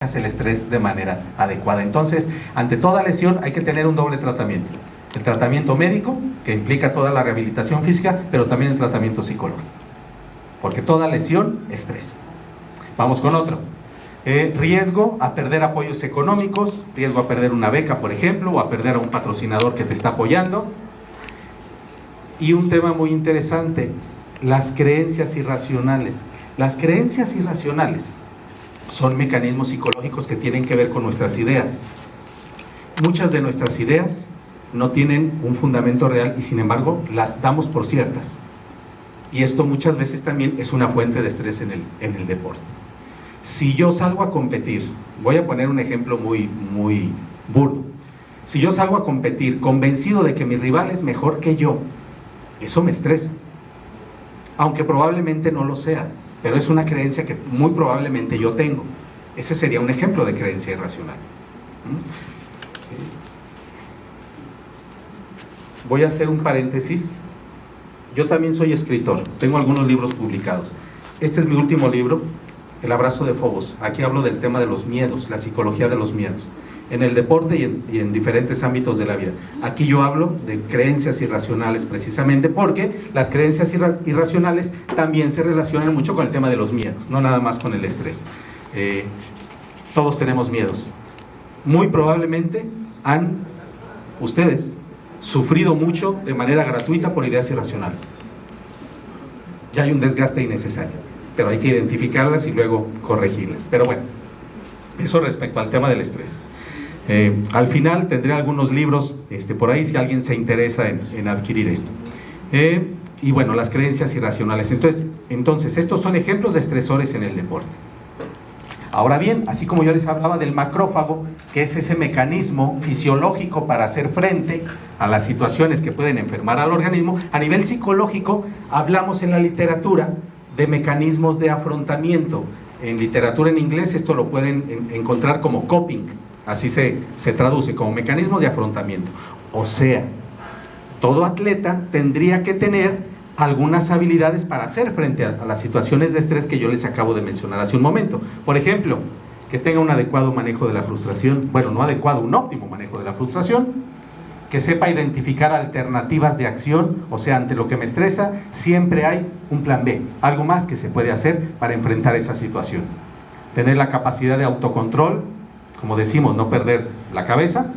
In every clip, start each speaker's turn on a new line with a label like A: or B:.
A: el estrés de manera adecuada. Entonces, ante toda lesión hay que tener un doble tratamiento. El tratamiento médico, que implica toda la rehabilitación física, pero también el tratamiento psicológico. Porque toda lesión, estrés. Vamos con otro. Riesgo a perder apoyos económicos, riesgo a perder una beca, por ejemplo, o a perder a un patrocinador que te está apoyando. Y un tema muy interesante, las creencias irracionales. Las creencias irracionales son mecanismos psicológicos que tienen que ver con nuestras ideas. Muchas de nuestras ideas no tienen un fundamento real y sin embargo las damos por ciertas. Y esto muchas veces también es una fuente de estrés en el deporte. Si yo salgo a competir, voy a poner un ejemplo muy burdo. Si yo salgo a competir convencido de que mi rival es mejor que yo, eso me estresa. Aunque probablemente no lo sea, pero es una creencia que muy probablemente yo tengo. Ese sería un ejemplo de creencia irracional. Voy a hacer un paréntesis. Yo también soy escritor, tengo algunos libros publicados. Este es mi último libro, El abrazo de Fobos. Aquí hablo del tema de los miedos, la psicología de los miedos, en el deporte y en diferentes ámbitos de la vida. Aquí yo hablo de creencias irracionales precisamente porque las creencias irracionales también se relacionan mucho con el tema de los miedos, no nada más con el estrés. Todos tenemos miedos. Muy probablemente ustedes sufrido mucho de manera gratuita por ideas irracionales. Ya hay un desgaste innecesario, pero hay que identificarlas y luego corregirlas. Pero bueno, eso respecto al tema del estrés. Al final tendré algunos libros por ahí si alguien se interesa en adquirir esto. Y bueno, las creencias irracionales. Entonces, estos son ejemplos de estresores en el deporte. Ahora bien, así como yo les hablaba del macrófago, que es ese mecanismo fisiológico para hacer frente a las situaciones que pueden enfermar al organismo, a nivel psicológico hablamos en la literatura de mecanismos de afrontamiento. En literatura en inglés esto lo pueden encontrar como coping. Así se traduce, como mecanismos de afrontamiento. O sea, todo atleta tendría que tener algunas habilidades para hacer frente a las situaciones de estrés que yo les acabo de mencionar hace un momento. Por ejemplo, que tenga un adecuado manejo de la frustración. Bueno, no adecuado, un óptimo manejo de la frustración. Que sepa identificar alternativas de acción, o sea, ante lo que me estresa, siempre hay un plan B, algo más que se puede hacer para enfrentar esa situación. Tener la capacidad de autocontrol, como decimos, no perder la cabeza,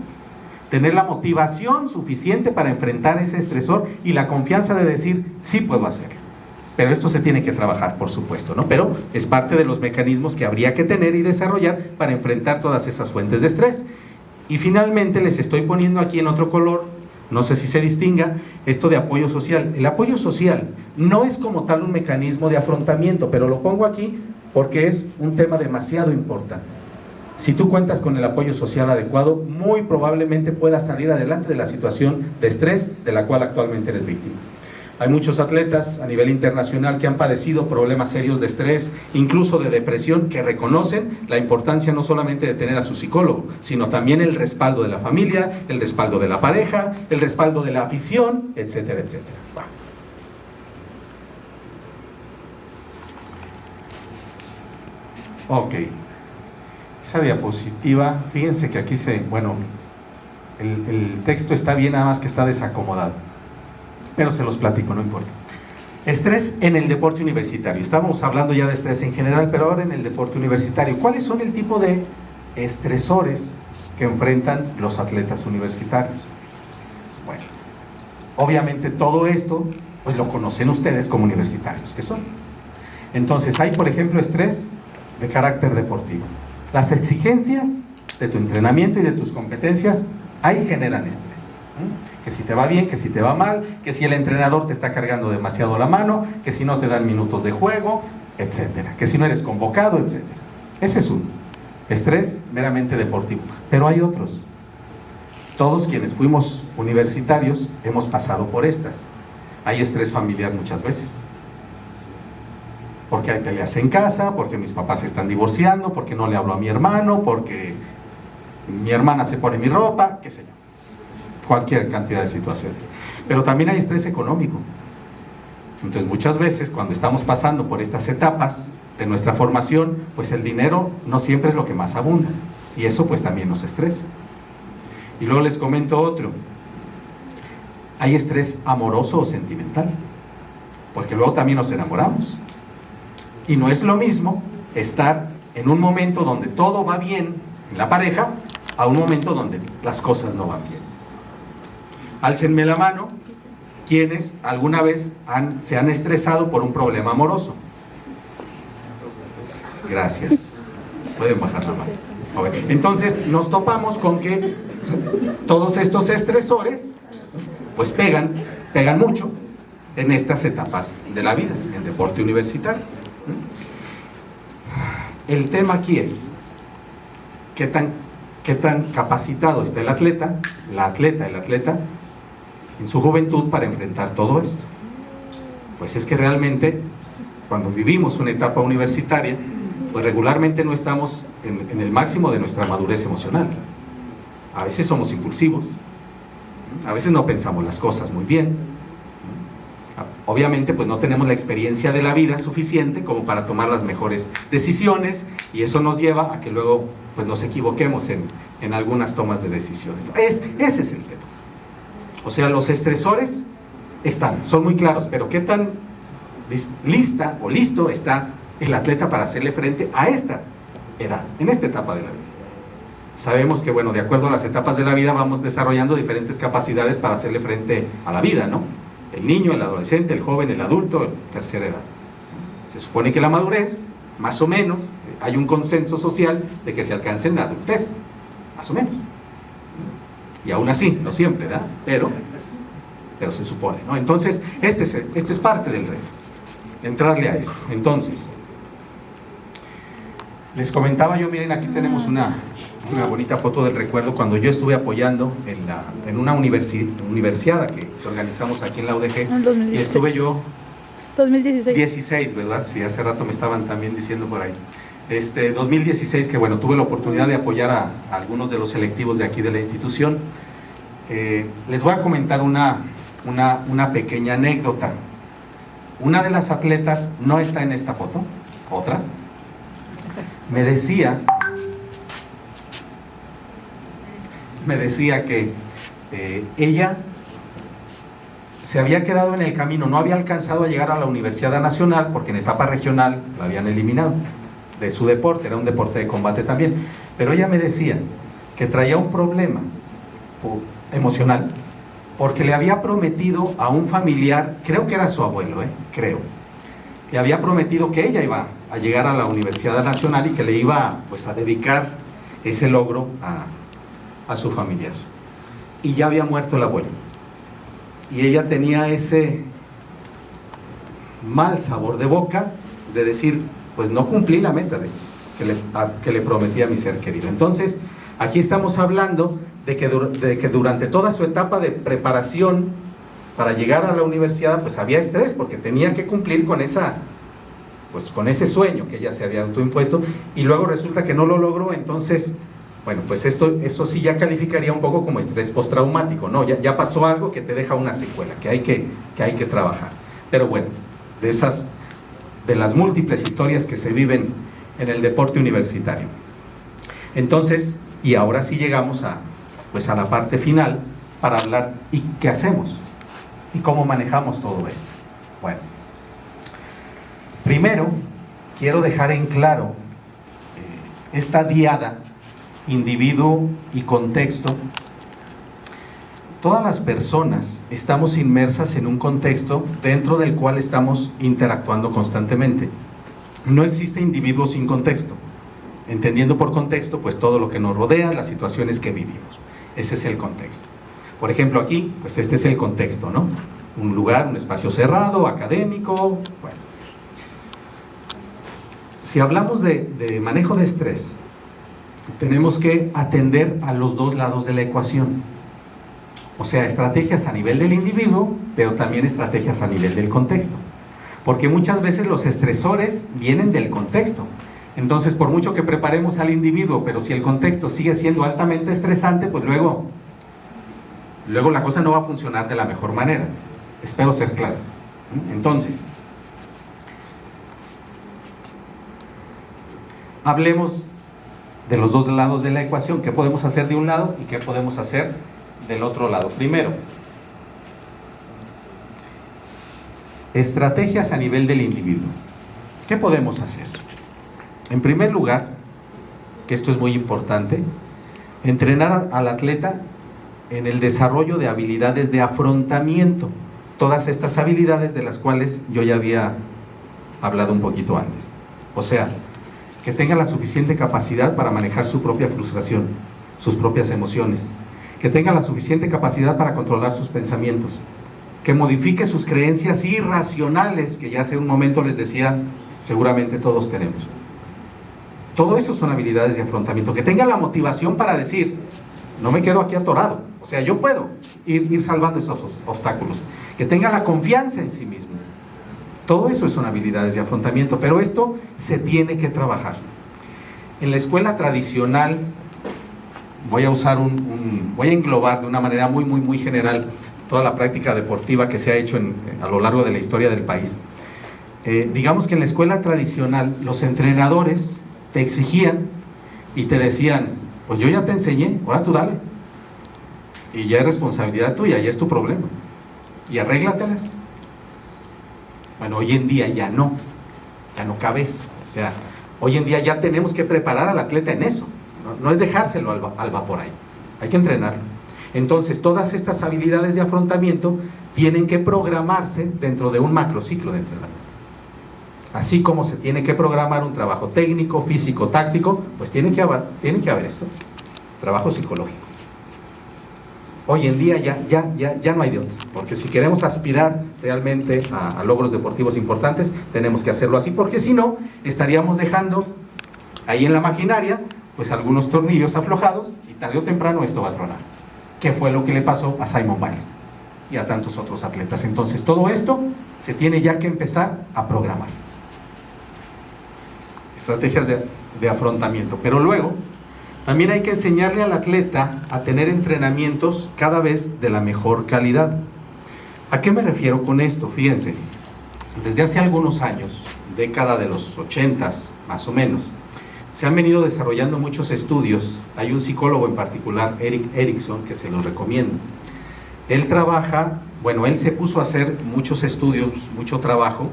A: tener la motivación suficiente para enfrentar ese estresor y la confianza de decir, sí puedo hacerlo. Pero esto se tiene que trabajar, por supuesto, ¿no? Pero es parte de los mecanismos que habría que tener y desarrollar para enfrentar todas esas fuentes de estrés. Y finalmente les estoy poniendo aquí en otro color, no sé si se distinga, esto de apoyo social. El apoyo social no es como tal un mecanismo de afrontamiento, pero lo pongo aquí porque es un tema demasiado importante. Si tú cuentas con el apoyo social adecuado, muy probablemente puedas salir adelante de la situación de estrés de la cual actualmente eres víctima. Hay muchos atletas a nivel internacional que han padecido problemas serios de estrés, incluso de depresión, que reconocen la importancia no solamente de tener a su psicólogo, sino también el respaldo de la familia, el respaldo de la pareja, el respaldo de la afición, etcétera, etcétera. Ok. Esa diapositiva, fíjense que aquí el texto está bien, nada más que está desacomodado. Pero se los platico, no importa. Estrés en el deporte universitario. Estábamos hablando ya de estrés en general, pero ahora en el deporte universitario. ¿Cuáles son el tipo de estresores que enfrentan los atletas universitarios? Bueno, obviamente todo esto, pues lo conocen ustedes como universitarios que son. Entonces hay, por ejemplo, estrés de carácter deportivo. Las exigencias de tu entrenamiento y de tus competencias ahí generan estrés. Que si te va bien, que si te va mal, que si el entrenador te está cargando demasiado la mano, que si no te dan minutos de juego, etcétera, que si no eres convocado, etcétera. Ese es un estrés meramente deportivo, pero hay otros. Todos quienes fuimos universitarios hemos pasado por estas. Hay estrés familiar muchas veces, porque hay peleas en casa, porque mis papás se están divorciando, porque no le hablo a mi hermano, porque mi hermana se pone mi ropa, qué sé yo. Cualquier cantidad de situaciones. Pero también hay estrés económico. Entonces muchas veces cuando estamos pasando por estas etapas de nuestra formación, pues el dinero no siempre es lo que más abunda, y eso pues también nos estresa. Y luego les comento otro: hay estrés amoroso o sentimental, porque luego también nos enamoramos, y no es lo mismo estar en un momento donde todo va bien en la pareja a un momento donde las cosas no van bien. Álcenme la mano quienes alguna vez se han estresado por un problema amoroso. Gracias. Pueden bajar la mano. Entonces nos topamos con que todos estos estresores pues pegan mucho en estas etapas de la vida, en deporte universitario. El tema aquí es qué tan capacitado está el atleta en su juventud para enfrentar todo esto. Pues es que realmente cuando vivimos una etapa universitaria, pues regularmente no estamos en el máximo de nuestra madurez emocional. A veces somos impulsivos, a veces no pensamos las cosas muy bien. Obviamente pues no tenemos la experiencia de la vida suficiente como para tomar las mejores decisiones, y eso nos lleva a que luego pues nos equivoquemos en algunas tomas de decisiones. Ese es el tema. O sea, los estresores son muy claros, pero ¿qué tan lista o listo está el atleta para hacerle frente a esta edad, en esta etapa de la vida? Sabemos que, bueno, de acuerdo a las etapas de la vida vamos desarrollando diferentes capacidades para hacerle frente a la vida, ¿no? El niño, el adolescente, el joven, el adulto, tercera edad. Se supone que la madurez, más o menos, hay un consenso social de que se alcance en la adultez, más o menos. Y aún así, no siempre, ¿verdad? Pero se supone, ¿no? Entonces, este es parte del reto, entrarle a esto. Entonces, les comentaba yo, miren, aquí tenemos una bonita foto del recuerdo cuando yo estuve apoyando en una universiada que organizamos aquí en la UDG, y estuve yo 2016, ¿verdad? Sí, hace rato me estaban también diciendo por ahí. 2016, que bueno, tuve la oportunidad de apoyar a algunos de los selectivos de aquí de la institución. Les voy a comentar una pequeña anécdota. Una de las atletas no está en esta foto, otra, me decía que ella se había quedado en el camino, no había alcanzado a llegar a la Universidad Nacional porque en etapa regional la habían eliminado de su deporte, era un deporte de combate también, pero ella me decía que traía un problema emocional porque le había prometido a un familiar, creo que era su abuelo, le había prometido que ella iba a llegar a la Universidad Nacional y que le iba pues a dedicar ese logro a su familiar, y ya había muerto el abuelo, y ella tenía ese mal sabor de boca de decir, pues no cumplí la meta que le prometí a mi ser querido. Entonces, aquí estamos hablando de que durante toda su etapa de preparación para llegar a la universidad, pues había estrés, porque tenía que cumplir con ese sueño que ella se había autoimpuesto, y luego resulta que no lo logró. Entonces, bueno, pues esto sí ya calificaría un poco como estrés postraumático, ¿no? Ya pasó algo que te deja una secuela, que hay que trabajar. Pero bueno, de las múltiples historias que se viven en el deporte universitario. Entonces, y ahora sí llegamos a la parte final para hablar, ¿y qué hacemos? ¿Y cómo manejamos todo esto? Bueno, primero quiero dejar en claro esta diada individuo y contexto. Todas las personas estamos inmersas en un contexto dentro del cual estamos interactuando constantemente. No existe individuo sin contexto, entendiendo por contexto pues todo lo que nos rodea, las situaciones que vivimos. Ese es el contexto. Por ejemplo, aquí, pues este es el contexto, ¿no? Un lugar, un espacio cerrado, académico. Bueno, si hablamos de manejo de estrés, tenemos que atender a los dos lados de la ecuación. O sea, estrategias a nivel del individuo, pero también estrategias a nivel del contexto. Porque muchas veces los estresores vienen del contexto. Entonces, por mucho que preparemos al individuo, pero si el contexto sigue siendo altamente estresante, pues luego la cosa no va a funcionar de la mejor manera. Espero ser claro. Entonces, hablemos de los dos lados de la ecuación, qué podemos hacer de un lado y qué podemos hacer del otro lado. Primero, estrategias a nivel del individuo. ¿Qué podemos hacer? En primer lugar, que esto es muy importante, entrenar al atleta en el desarrollo de habilidades de afrontamiento. Todas estas habilidades de las cuales yo ya había hablado un poquito antes. O sea, que tenga la suficiente capacidad para manejar su propia frustración, sus propias emociones, que tenga la suficiente capacidad para controlar sus pensamientos, que modifique sus creencias irracionales, que ya hace un momento les decía, seguramente todos tenemos. Todo eso son habilidades de afrontamiento, que tenga la motivación para decir, no me quedo aquí atorado, o sea, yo puedo ir salvando esos obstáculos, que tenga la confianza en sí mismo. Todo eso son habilidades de afrontamiento, pero esto se tiene que trabajar. En la escuela tradicional, voy a englobar de una manera muy general toda la práctica deportiva que se ha hecho a lo largo de la historia del país. Digamos que en la escuela tradicional los entrenadores te exigían y te decían, pues yo ya te enseñé, ahora tú dale, y ya es responsabilidad tuya, ya es tu problema, y arréglatelas. Bueno, hoy en día ya no cabe eso. O sea, hoy en día ya tenemos que preparar al atleta en eso, no es dejárselo al vapor ahí, hay que entrenarlo. Entonces, todas estas habilidades de afrontamiento tienen que programarse dentro de un macrociclo de entrenamiento. Así como se tiene que programar un trabajo técnico, físico, táctico, pues tiene que haber esto, trabajo psicológico. Hoy en día ya no hay de otro, porque si queremos aspirar realmente a logros deportivos importantes, tenemos que hacerlo así, porque si no, estaríamos dejando ahí en la maquinaria, pues algunos tornillos aflojados, y tarde o temprano esto va a tronar. ¿Qué fue lo que le pasó a Simone Biles y a tantos otros atletas? Entonces, todo esto se tiene ya que empezar a programar. Estrategias de afrontamiento, pero luego también hay que enseñarle al atleta a tener entrenamientos cada vez de la mejor calidad. ¿A qué me refiero con esto? Fíjense, desde hace algunos años, década de los 80s más o menos, se han venido desarrollando muchos estudios. Hay un psicólogo en particular, Erik Erikson, que se los recomiendo. Él se puso a hacer muchos estudios, mucho trabajo,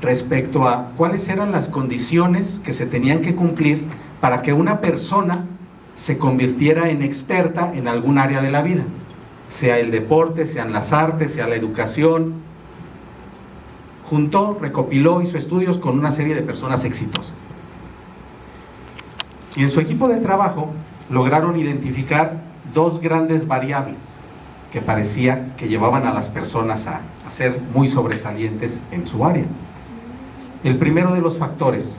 A: respecto a cuáles eran las condiciones que se tenían que cumplir para que una persona se convirtiera en experta en algún área de la vida, sea el deporte, sean las artes, sea la educación. Juntó, recopiló, hizo estudios con una serie de personas exitosas. Y en su equipo de trabajo lograron identificar dos grandes variables que parecía que llevaban a las personas a ser muy sobresalientes en su área. El primero de los factores,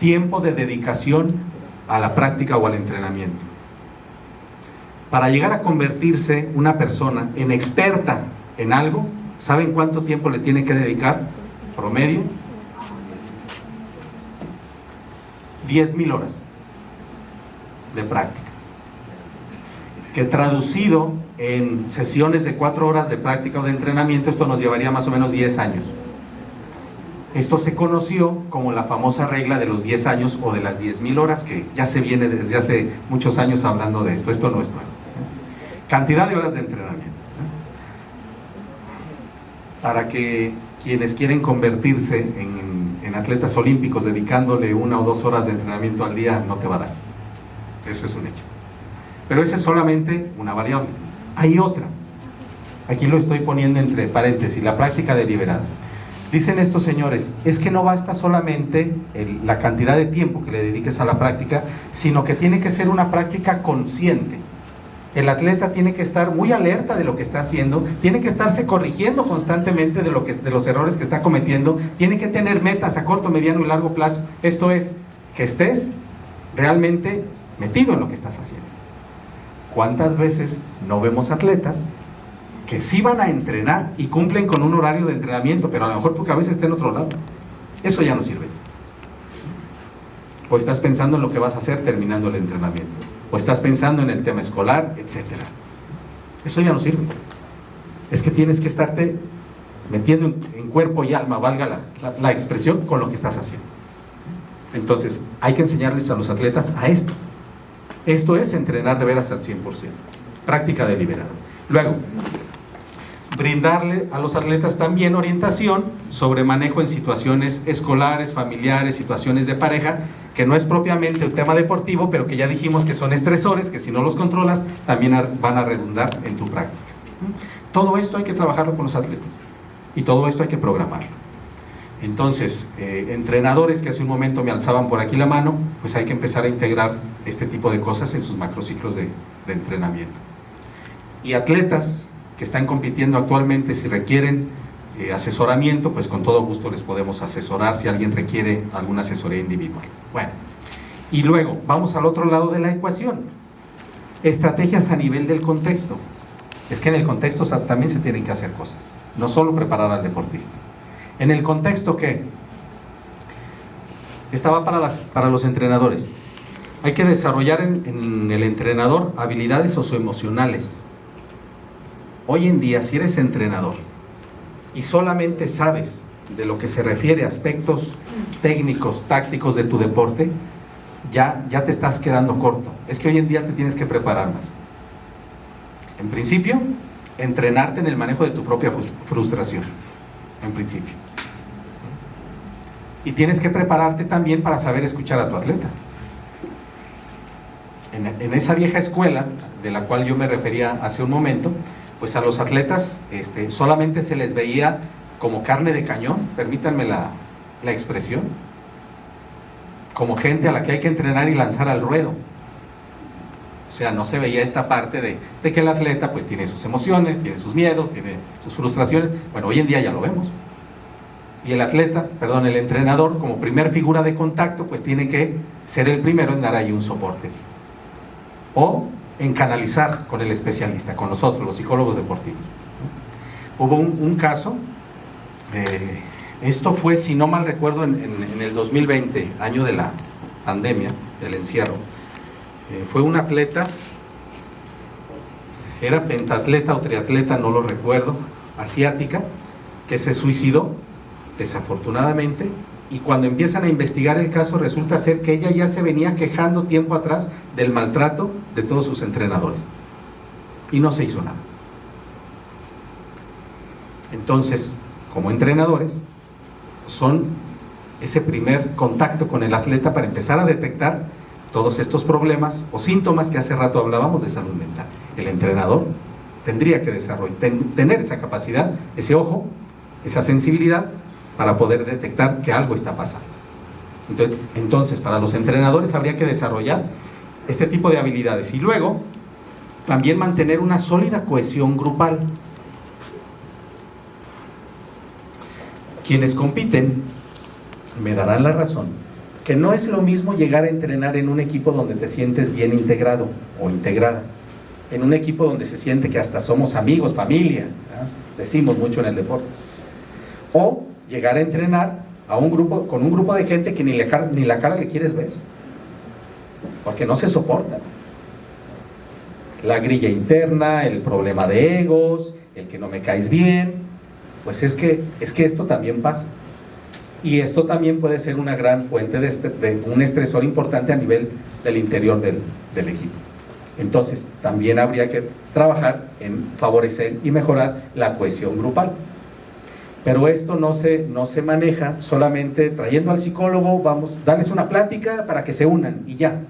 A: tiempo de dedicación a la práctica o al entrenamiento. Para llegar a convertirse una persona en experta en algo, ¿saben cuánto tiempo le tiene que dedicar? Promedio, 10,000 horas de práctica. Que traducido en sesiones de 4 horas de práctica o de entrenamiento, esto nos llevaría más o menos 10 años. Esto se conoció como la famosa regla de los 10 años o de las 10,000 horas, que ya se viene desde hace muchos años hablando de esto. Esto no es nuevo. Cantidad de horas de entrenamiento. Para que quienes quieren convertirse en atletas olímpicos dedicándole 1 o 2 horas de entrenamiento al día, no te va a dar. Eso es un hecho. Pero esa es solamente una variable. Hay otra. Aquí lo estoy poniendo entre paréntesis, la práctica deliberada. Dicen estos señores, es que no basta solamente la cantidad de tiempo que le dediques a la práctica, sino que tiene que ser una práctica consciente. El atleta tiene que estar muy alerta de lo que está haciendo, tiene que estarse corrigiendo constantemente de los errores que está cometiendo, tiene que tener metas a corto, mediano y largo plazo. Esto es, que estés realmente metido en lo que estás haciendo. ¿Cuántas veces no vemos atletas que sí van a entrenar y cumplen con un horario de entrenamiento, pero a lo mejor tu cabeza está en otro lado? Eso ya no sirve. O estás pensando en lo que vas a hacer terminando el entrenamiento, o estás pensando en el tema escolar, etc. Eso ya no sirve. Es que tienes que estarte metiendo en cuerpo y alma, valga la expresión, con lo que estás haciendo. Entonces, hay que enseñarles a los atletas a esto. Esto es entrenar de veras al 100%. Práctica deliberada. Luego, brindarle a los atletas también orientación sobre manejo en situaciones escolares, familiares, situaciones de pareja, que no es propiamente un tema deportivo, pero que ya dijimos que son estresores, que si no los controlas, también van a redundar en tu práctica. Todo esto hay que trabajarlo con los atletas y todo esto hay que programarlo. Entonces, entrenadores que hace un momento me alzaban por aquí la mano, pues hay que empezar a integrar este tipo de cosas en sus macrociclos de entrenamiento. Y atletas que están compitiendo actualmente, si requieren asesoramiento, pues con todo gusto les podemos asesorar si alguien requiere alguna asesoría individual. Bueno, y luego vamos al otro lado de la ecuación. Estrategias a nivel del contexto. Es que en el contexto también se tienen que hacer cosas, no solo preparar al deportista. En el contexto, ¿qué? Estaba para los entrenadores. Hay que desarrollar en el entrenador habilidades socioemocionales. Hoy en día, si eres entrenador y solamente sabes de lo que se refiere a aspectos técnicos, tácticos de tu deporte, ya te estás quedando corto. Es que hoy en día te tienes que preparar más. En principio, entrenarte en el manejo de tu propia frustración. En principio. Y tienes que prepararte también para saber escuchar a tu atleta. En esa vieja escuela, de la cual yo me refería hace un momento, pues a los atletas solamente se les veía como carne de cañón, permítanme la expresión, como gente a la que hay que entrenar y lanzar al ruedo. O sea, no se veía esta parte de que el atleta pues tiene sus emociones, tiene sus miedos, tiene sus frustraciones. Bueno, hoy en día ya lo vemos. Y el entrenador, como primer figura de contacto, pues tiene que ser el primero en dar ahí un soporte. O en canalizar con el especialista, con nosotros, los psicólogos deportivos. Hubo un caso, esto fue, si no mal recuerdo, en el 2020, año de la pandemia, del encierro. Fue un atleta, era pentatleta o triatleta, no lo recuerdo, asiática, que se suicidó, desafortunadamente, y cuando empiezan a investigar el caso resulta ser que ella ya se venía quejando tiempo atrás del maltrato de todos sus entrenadores, y no se hizo nada. Entonces, como entrenadores, son ese primer contacto con el atleta para empezar a detectar todos estos problemas o síntomas que hace rato hablábamos de salud mental. El entrenador tendría que tener esa capacidad, ese ojo, esa sensibilidad para poder detectar que algo está pasando. Entonces, para los entrenadores habría que desarrollar este tipo de habilidades y luego también mantener una sólida cohesión grupal. Quienes compiten me darán la razón que no es lo mismo llegar a entrenar en un equipo donde te sientes bien integrado o integrada, en un equipo donde se siente que hasta somos amigos, familia, ¿verdad? Decimos mucho en el deporte, o llegar a entrenar con un grupo de gente que ni la cara le quieres ver, porque no se soporta. La grilla interna, el problema de egos, el que no me caes bien, pues es que esto también pasa. Y esto también puede ser una gran fuente de un estresor importante a nivel del interior del equipo. Entonces, también habría que trabajar en favorecer y mejorar la cohesión grupal. Pero esto no se maneja solamente trayendo al psicólogo, darles una plática para que se unan y ya.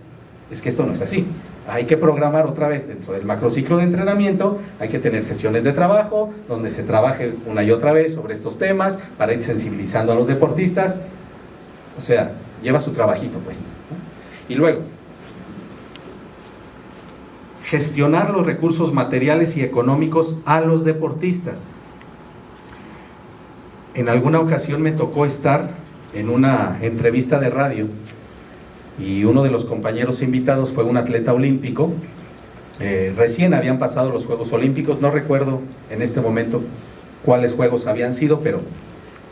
A: Es que esto no es así. Hay que programar otra vez dentro del macrociclo de entrenamiento, hay que tener sesiones de trabajo donde se trabaje una y otra vez sobre estos temas para ir sensibilizando a los deportistas. O sea, lleva su trabajito pues, ¿no? Y luego, gestionar los recursos materiales y económicos a los deportistas. En alguna ocasión me tocó estar en una entrevista de radio y uno de los compañeros invitados fue un atleta olímpico. Recién habían pasado los Juegos Olímpicos, no recuerdo en este momento cuáles Juegos habían sido, pero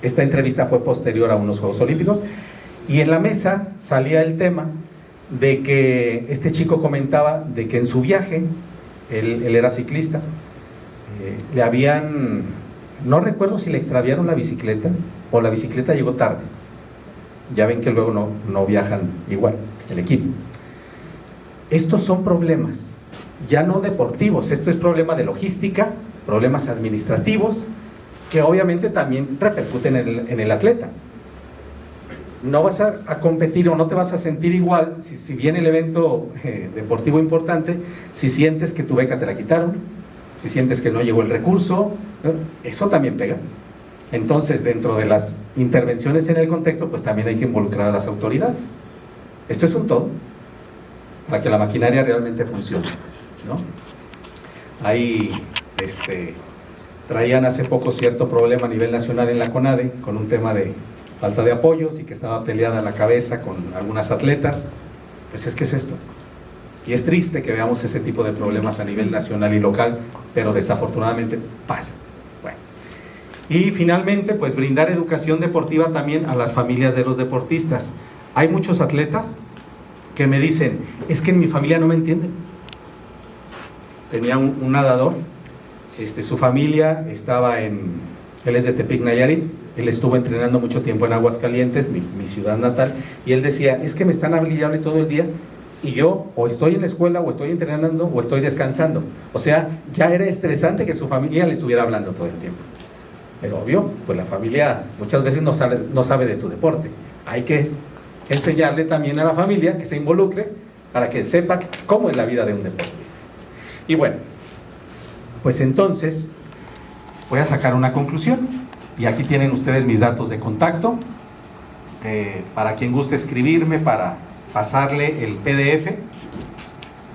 A: esta entrevista fue posterior a unos Juegos Olímpicos, y en la mesa salía el tema de que este chico comentaba de que en su viaje, él era ciclista, no recuerdo si le extraviaron la bicicleta o la bicicleta llegó tarde, Ya ven que luego no viajan igual el equipo. Estos son problemas, ya no deportivos, esto es problema de logística, problemas administrativos, que obviamente también repercuten en el atleta. No vas a competir o no te vas a sentir igual si viene el evento deportivo importante, si sientes que tu beca te la quitaron, si sientes que no llegó el recurso, ¿no? Eso también pega. Entonces, dentro de las intervenciones en el contexto, pues también hay que involucrar a las autoridades. Esto es un todo, para que la maquinaria realmente funcione, ¿no? Ahí traían hace poco cierto problema a nivel nacional en la CONADE con un tema de falta de apoyos y que estaba peleada la cabeza con algunas atletas. Pues es que es esto. Y es triste que veamos ese tipo de problemas a nivel nacional y local, pero desafortunadamente pasa. Bueno. Y finalmente, pues brindar educación deportiva también a las familias de los deportistas. Hay muchos atletas que me dicen, es que en mi familia no me entienden. Tenía un nadador, su familia estaba él es de Tepic, Nayarit, él estuvo entrenando mucho tiempo en Aguascalientes, mi ciudad natal, y él decía, es que me están hablando todo el día, y yo o estoy en la escuela, o estoy entrenando, o estoy descansando. O sea, ya era estresante que su familia le estuviera hablando todo el tiempo. Pero obvio, pues la familia muchas veces no sabe de tu deporte. Hay que enseñarle también a la familia que se involucre para que sepa cómo es la vida de un deportista. Y bueno, pues entonces voy a sacar una conclusión. Y aquí tienen ustedes mis datos de contacto. Para quien guste escribirme, para pasarle el PDF.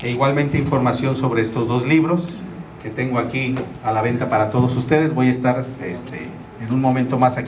A: E igualmente información sobre estos dos libros que tengo aquí a la venta para todos ustedes. Voy a estar en un momento más aquí.